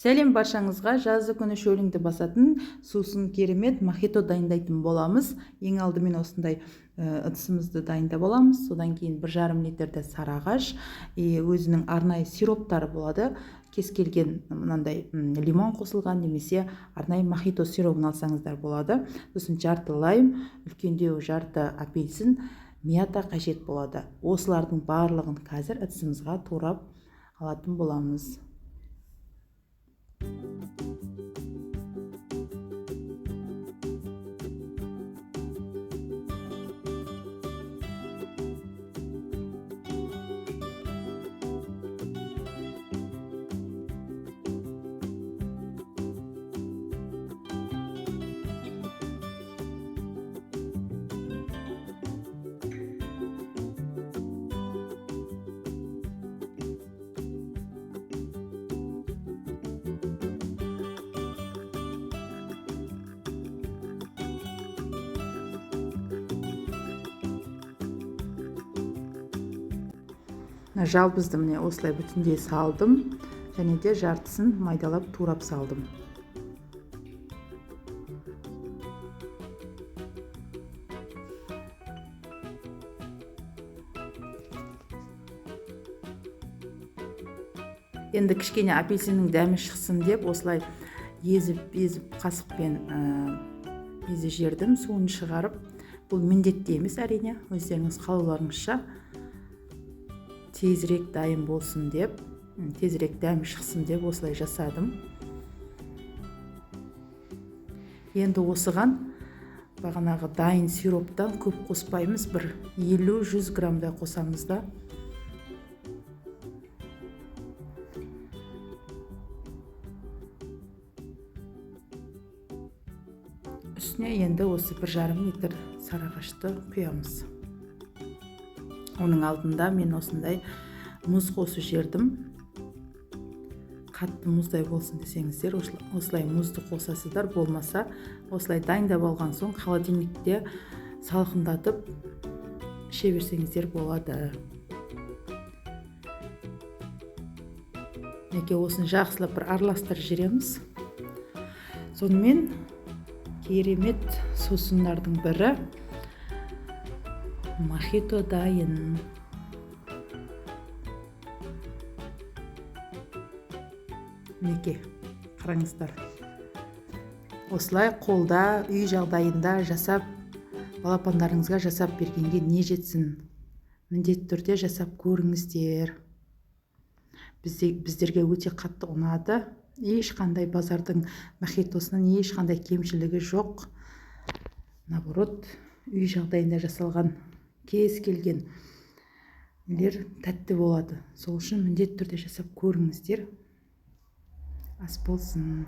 Сәлем баршаңызға. Жазы күні шөліңді басатын сусын керемет мохито дайындайтын боламыз. Ең алдымен осындай ыдысымызды дайындап боламыз. Содан кейін 1,5 литрді сары ағаш, өзінің арнайы сироптары болады. Кез келген мынандай лимон қосылған немесе арнайы мохито сиробын алсаңыздар болады. Сосын жарты лайм, үлкендеу жарты апельсин, мята қажет болады. Осылардың барлығын қазір ыдысымызға турап алатын боламыз. Жалбызды міне осылай бүтіндей салдым, және де жартысын майдалап турап салдым. Енді кішкене апельсиннің дәмі шықсын деп осылай езіп қасықпен езіп жердім, суын шығарып. Бұл міндетті емес әрине, өздеріңіз қалауларыңызша тезірек дайын болсын деп, тезірек дәмі шықсын деп осылай жасадым. Енді осыған бағанағы дайын сироптан көп қоспаймыз, бір 50-100 граммдай қосамыз да. Үстіне енді осы 1,5 литр сары ағашты құямыз. Оның алдында мен осындай мұз қосып жердім. Қатты мұздай болсын десеңіздер, осылай мұзды қосасыздар, болмаса осылай дайындап алған соң холодильникте салқындатып іше берсеңіздер болады. Неке осыны жақсылап бір араластырып жібереміз. Сонымен керемет сусындардың бірі мохито дайын. Неке, қараңыздар. Осылай қолда, үй жағдайында жасап, балапандарыңызға жасап бергенге не жетсін. Міндетті түрде жасап көріңіздер. Біздерге өте қатты ұнады. Ешқандай базардың мохитосының ешқандай кемшілігі жоқ. Наоборот, үй жағдайында жасалған кез келген нелер тәтті болады. Сол үшін міндетті түрде жасап көріңіздер. Ас болсын.